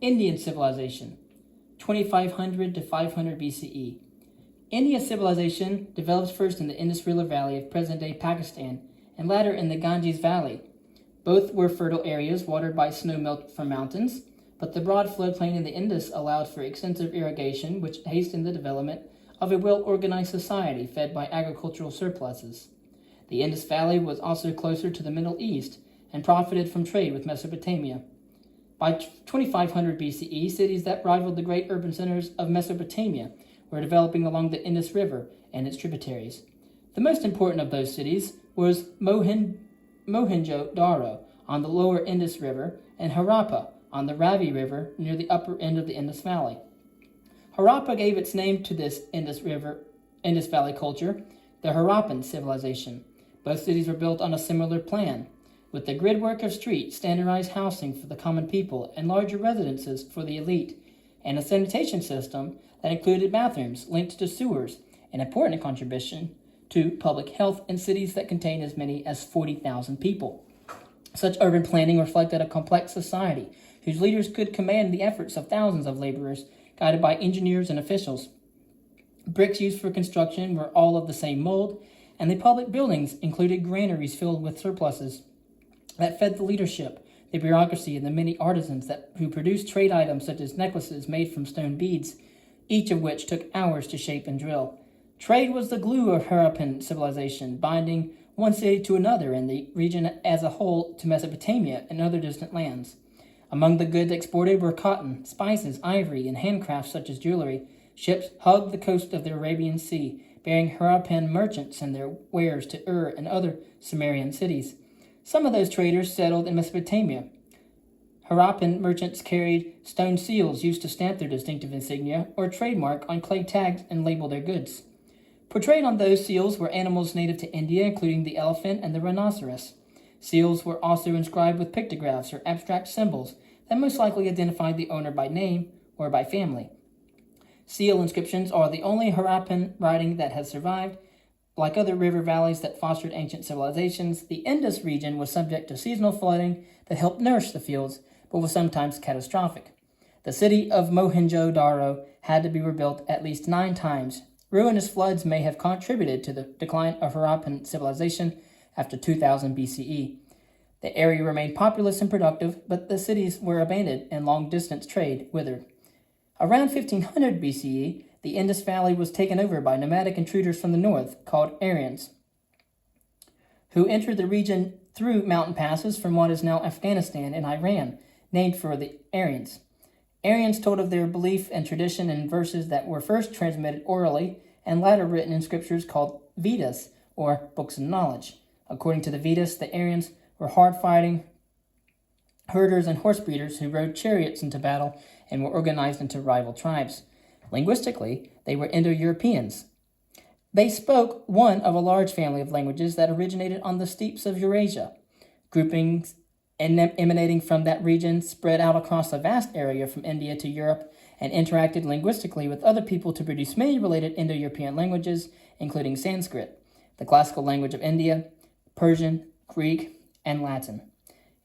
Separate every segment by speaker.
Speaker 1: Indian civilization, 2500 to 500 BCE. Indian civilization develops first in the Indus River Valley of present-day Pakistan and later in the Ganges Valley. Both were fertile areas watered by snow melt from mountains, but the broad floodplain in the Indus allowed for extensive irrigation, which hastened the development of a well-organized society fed by agricultural surpluses. The Indus Valley was also closer to the Middle East and profited from trade with Mesopotamia. By 2500 BCE, cities that rivaled the great urban centers of Mesopotamia were developing along the Indus River and its tributaries. The most important of those cities was Mohenjo-Daro on the lower Indus River and Harappa on the Ravi River near the upper end of the Indus Valley. Harappa gave its name to this Indus Valley culture, the Harappan civilization. Both cities were built on a similar plan, with the gridwork of streets, standardized housing for the common people, and larger residences for the elite, and a sanitation system that included bathrooms linked to sewers, an important contribution to public health in cities that contained as many as 40,000 people. Such urban planning reflected a complex society whose leaders could command the efforts of thousands of laborers, guided by engineers and officials. Bricks used for construction were all of the same mold, and the public buildings included granaries filled with surpluses that fed the leadership, the bureaucracy, and the many artisans who produced trade items such as necklaces made from stone beads, each of which took hours to shape and drill. Trade was the glue of Harappan civilization, binding one city to another and the region as a whole to Mesopotamia and other distant lands. Among the goods exported were cotton, spices, ivory, and handcrafts such as jewelry. Ships hugged the coast of the Arabian Sea, bearing Harappan merchants and their wares to Ur and other Sumerian cities. Some of those traders settled in Mesopotamia. Harappan merchants carried stone seals used to stamp their distinctive insignia or trademark on clay tags and label their goods. Portrayed on those seals were animals native to India, including the elephant and the rhinoceros. Seals were also inscribed with pictographs or abstract symbols that most likely identified the owner by name or by family. Seal inscriptions are the only Harappan writing that has survived. Like other river valleys that fostered ancient civilizations, the Indus region was subject to seasonal flooding that helped nourish the fields, but was sometimes catastrophic. The city of Mohenjo-Daro had to be rebuilt at least 9 times. Ruinous floods may have contributed to the decline of Harappan civilization after 2000 BCE. The area remained populous and productive, but the cities were abandoned and long-distance trade withered. Around 1500 BCE, the Indus Valley was taken over by nomadic intruders from the north, called Aryans, who entered the region through mountain passes from what is now Afghanistan and Iran, named for the Aryans. Aryans told of their belief and tradition in verses that were first transmitted orally and later written in scriptures called Vedas, or books of knowledge. According to the Vedas, the Aryans were hard-fighting herders and horse breeders who rode chariots into battle and were organized into rival tribes. Linguistically, they were Indo-Europeans. They spoke one of a large family of languages that originated on the steppes of Eurasia. Groupings emanating from that region spread out across a vast area from India to Europe and interacted linguistically with other people to produce many related Indo-European languages, including Sanskrit, the classical language of India, Persian, Greek, and Latin.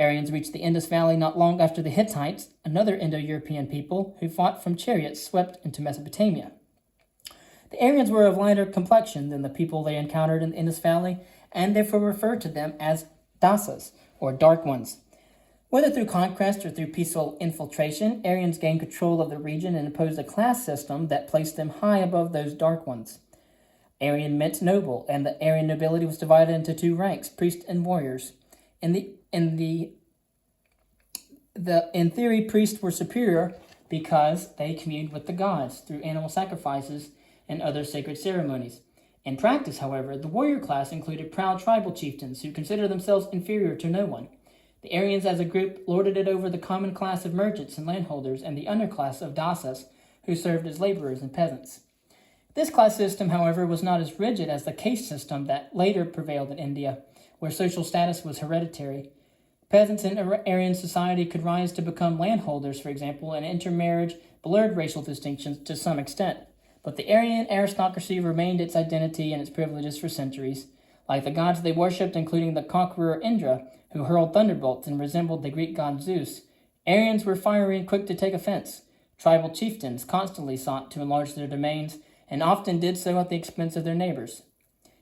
Speaker 1: Aryans reached the Indus Valley not long after the Hittites, another Indo-European people who fought from chariots swept into Mesopotamia. The Aryans were of lighter complexion than the people they encountered in the Indus Valley, and therefore referred to them as Dasas, or dark ones. Whether through conquest or through peaceful infiltration, Aryans gained control of the region and imposed a class system that placed them high above those dark ones. Aryan meant noble, and the Aryan nobility was divided into 2 ranks, priests and warriors. In theory, priests were superior because they communed with the gods through animal sacrifices and other sacred ceremonies. In practice, however, the warrior class included proud tribal chieftains who considered themselves inferior to no one. The Aryans as a group lorded it over the common class of merchants and landholders and the underclass of dasas, who served as laborers and peasants. This class system, however, was not as rigid as the caste system that later prevailed in India, where social status was hereditary. Peasants in Aryan society could rise to become landholders, for example, and intermarriage blurred racial distinctions to some extent. But the Aryan aristocracy remained its identity and its privileges for centuries. Like the gods they worshipped, including the conqueror Indra, who hurled thunderbolts and resembled the Greek god Zeus, Aryans were fiery and quick to take offense. Tribal chieftains constantly sought to enlarge their domains and often did so at the expense of their neighbors.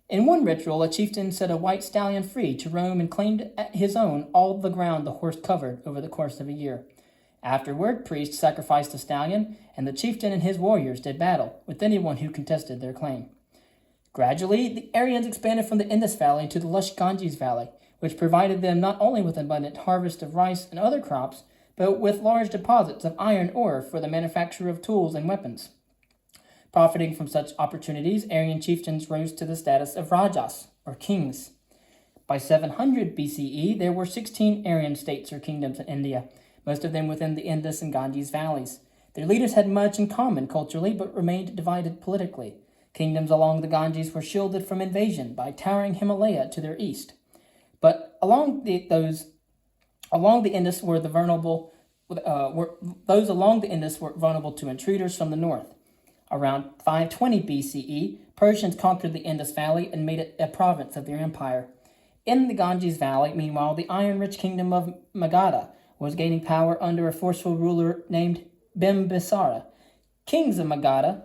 Speaker 1: In one ritual, a chieftain set a white stallion free to roam and claimed as his own all the ground the horse covered over the course of a year. Afterward, priests sacrificed the stallion, and the chieftain and his warriors did battle with anyone who contested their claim. Gradually, the Aryans expanded from the Indus Valley to the lush Ganges Valley, which provided them not only with abundant harvest of rice and other crops, but with large deposits of iron ore for the manufacture of tools and weapons. Profiting from such opportunities, Aryan chieftains rose to the status of rajas, or kings. By 700 BCE, there were 16 Aryan states or kingdoms in India, most of them within the Indus and Ganges valleys. Their leaders had much in common culturally, but remained divided politically. Kingdoms along the Ganges were shielded from invasion by towering Himalaya to their east. But along the Indus were vulnerable to intruders from the north. Around 520 BCE, Persians conquered the Indus Valley and made it a province of their empire. In the Ganges Valley, meanwhile, the iron-rich kingdom of Magadha was gaining power under a forceful ruler named Bimbisara. Kings of Magadha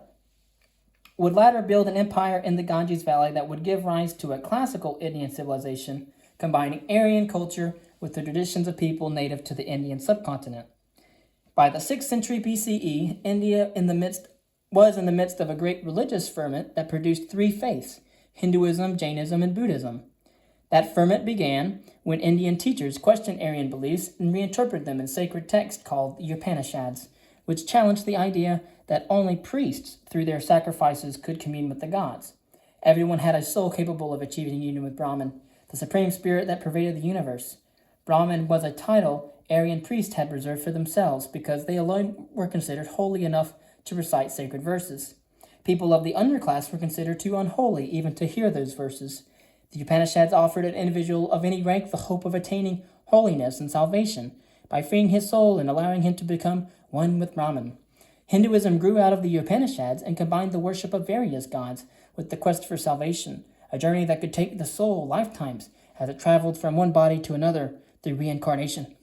Speaker 1: would later build an empire in the Ganges Valley that would give rise to a classical Indian civilization, combining Aryan culture with the traditions of people native to the Indian subcontinent. By the 6th century BCE, India was in the midst of a great religious ferment that produced three faiths: Hinduism, Jainism, and Buddhism. That ferment began when Indian teachers questioned Aryan beliefs and reinterpreted them in sacred texts called the Upanishads, which challenged the idea that only priests, through their sacrifices, could commune with the gods. Everyone had a soul capable of achieving union with Brahman, the supreme spirit that pervaded the universe. Brahman was a title Aryan priests had reserved for themselves because they alone were considered holy enough to recite sacred verses. People of the underclass were considered too unholy even to hear those verses. The Upanishads offered an individual of any rank the hope of attaining holiness and salvation by freeing his soul and allowing him to become one with Brahman. Hinduism grew out of the Upanishads and combined the worship of various gods with the quest for salvation, a journey that could take the soul lifetimes as it traveled from one body to another through reincarnation.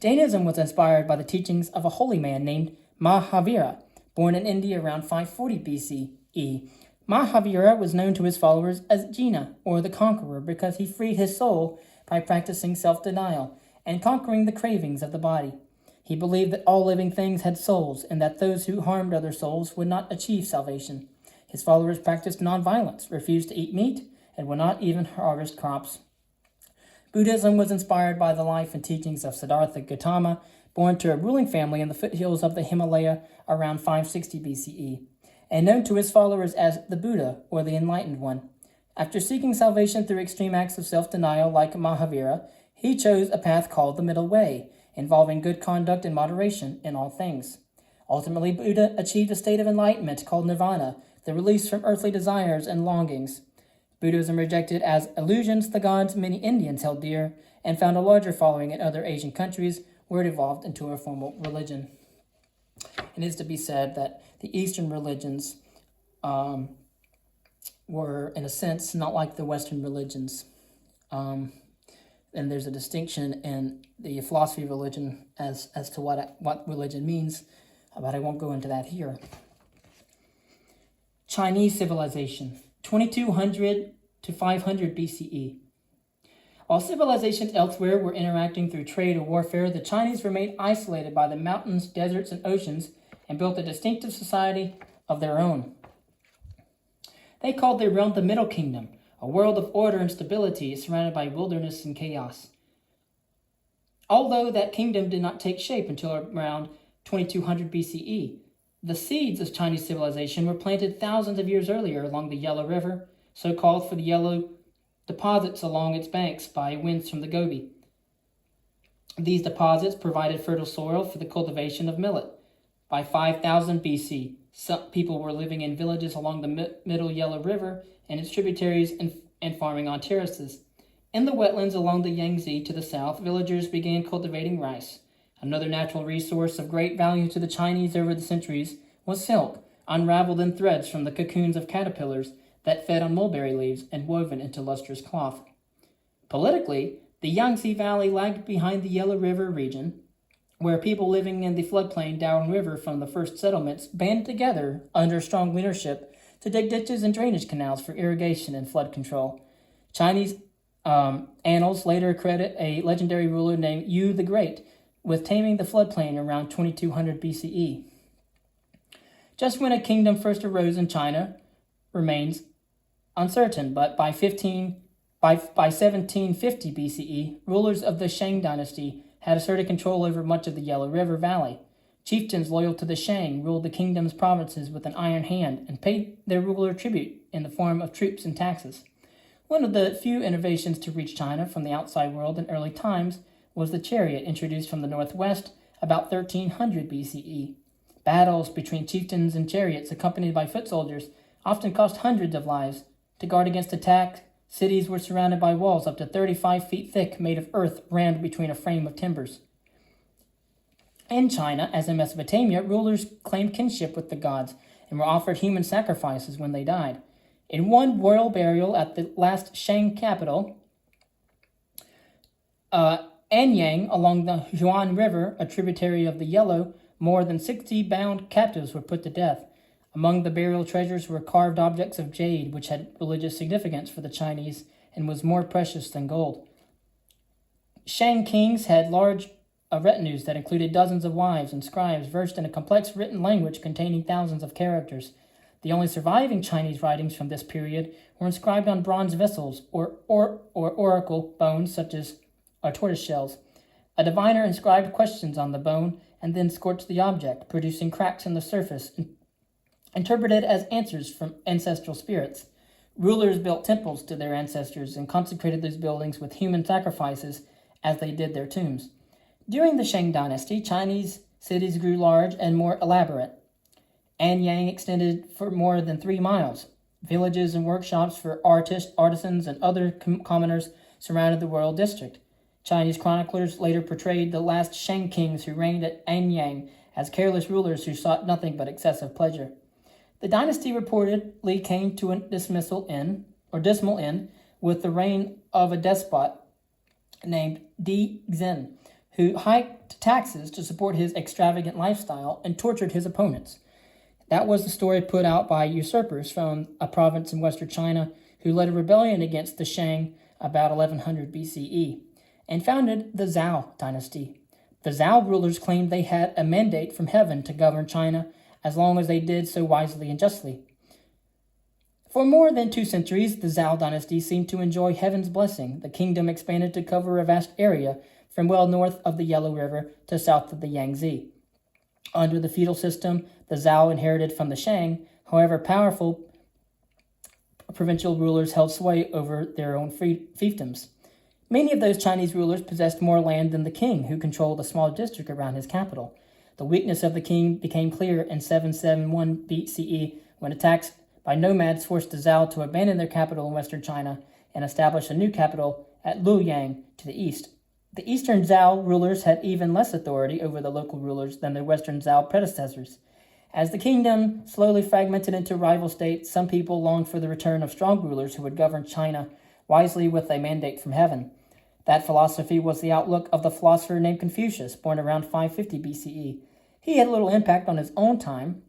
Speaker 1: Jainism was inspired by the teachings of a holy man named Mahavira, born in India around 540 BCE. Mahavira was known to his followers as Jina, or the Conqueror, because he freed his soul by practicing self-denial and conquering the cravings of the body. He believed that all living things had souls and that those who harmed other souls would not achieve salvation. His followers practiced nonviolence, refused to eat meat, and would not even harvest crops. Buddhism was inspired by the life and teachings of Siddhartha Gautama, born to a ruling family in the foothills of the Himalaya around 560 BCE, and known to his followers as the Buddha, or the Enlightened One. After seeking salvation through extreme acts of self-denial like Mahavira, he chose a path called the Middle Way, involving good conduct and moderation in all things. Ultimately, Buddha achieved a state of enlightenment called nirvana, the release from earthly desires and longings. Buddhism rejected as illusions the gods many Indians held dear, and found a larger following in other Asian countries, where it evolved into a formal religion. It is to be said that the Eastern religions were, in a sense, not like the Western religions. And there's a distinction in the philosophy of religion as to what religion means, but I won't go into that here. Chinese civilization, 2200 to 500 BCE. While civilizations elsewhere were interacting through trade or warfare, the Chinese remained isolated by the mountains, deserts, and oceans and built a distinctive society of their own. They called their realm the Middle Kingdom, a world of order and stability surrounded by wilderness and chaos. Although that kingdom did not take shape until around 2200 BCE, the seeds of Chinese civilization were planted thousands of years earlier along the Yellow River, so called for the yellow deposits along its banks by winds from the Gobi. These deposits provided fertile soil for the cultivation of millet. By 5000 BC, some people were living in villages along the middle Yellow River and its tributaries and farming on terraces. In the wetlands along the Yangtze to the south, villagers began cultivating rice. Another natural resource of great value to the Chinese over the centuries was silk, unraveled in threads from the cocoons of caterpillars that fed on mulberry leaves and woven into lustrous cloth. Politically, the Yangtze Valley lagged behind the Yellow River region. where people living in the floodplain downriver from the first settlements banded together under strong leadership to dig ditches and drainage canals for irrigation and flood control. Chinese annals later credit a legendary ruler named Yu the Great with taming the floodplain around 2200 BCE. Just when a kingdom first arose in China remains uncertain, but by 1750 BCE, rulers of the Shang dynasty had asserted control over much of the Yellow River Valley. Chieftains loyal to the Shang ruled the kingdom's provinces with an iron hand and paid their ruler tribute in the form of troops and taxes. One of the few innovations to reach China from the outside world in early times was the chariot introduced from the northwest about 1300 BCE. Battles between chieftains and chariots accompanied by foot soldiers often cost hundreds of lives. To guard against attack, cities were surrounded by walls up to 35 feet thick made of earth rammed between a frame of timbers. In China, as in Mesopotamia, rulers claimed kinship with the gods and were offered human sacrifices when they died. In one royal burial at the last Shang capital, Anyang, along the Huan River, a tributary of the Yellow, more than 60 bound captives were put to death. Among the burial treasures were carved objects of jade, which had religious significance for the Chinese and was more precious than gold. Shang kings had large retinues that included dozens of wives and scribes versed in a complex written language containing thousands of characters. The only surviving Chinese writings from this period were inscribed on bronze vessels or oracle bones, such as tortoise shells. A diviner inscribed questions on the bone and then scorched the object, producing cracks in the surface, interpreted as answers from ancestral spirits. Rulers built temples to their ancestors and consecrated those buildings with human sacrifices as they did their tombs. During the Shang dynasty, Chinese cities grew large and more elaborate. Anyang extended for more than 3 miles. Villages and workshops for artisans, and other commoners surrounded the royal district. Chinese chroniclers later portrayed the last Shang kings who reigned at Anyang as careless rulers who sought nothing but excessive pleasure. The dynasty reportedly came to a dismal end with the reign of a despot named Di Xin, who hiked taxes to support his extravagant lifestyle and tortured his opponents. That was the story put out by usurpers from a province in western China who led a rebellion against the Shang about 1100 BCE and founded the Zhou dynasty. The Zhou rulers claimed they had a mandate from heaven to govern China as long as they did so wisely and justly. For more than 2 centuries, the Zhou dynasty seemed to enjoy heaven's blessing. The kingdom expanded to cover a vast area from well north of the Yellow River to south of the Yangtze. Under the feudal system, the Zhou inherited from the Shang, however, powerful provincial rulers held sway over their own fiefdoms. Many of those Chinese rulers possessed more land than the king, who controlled a small district around his capital. The weakness of the king became clear in 771 BCE when attacks by nomads forced the Zhou to abandon their capital in western China and establish a new capital at Luoyang to the east. The eastern Zhou rulers had even less authority over the local rulers than their western Zhou predecessors. As the kingdom slowly fragmented into rival states, some people longed for the return of strong rulers who would govern China wisely with a mandate from heaven. That philosophy was the outlook of the philosopher named Confucius, born around 550 BCE. He had little impact on his own time,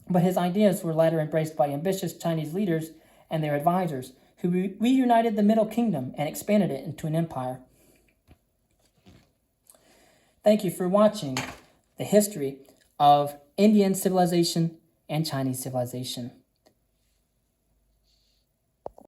Speaker 1: but his ideas were later embraced by ambitious Chinese leaders and their advisors, who reunited the Middle Kingdom and expanded it into an empire. Thank you for watching the history of Indian civilization and Chinese civilization.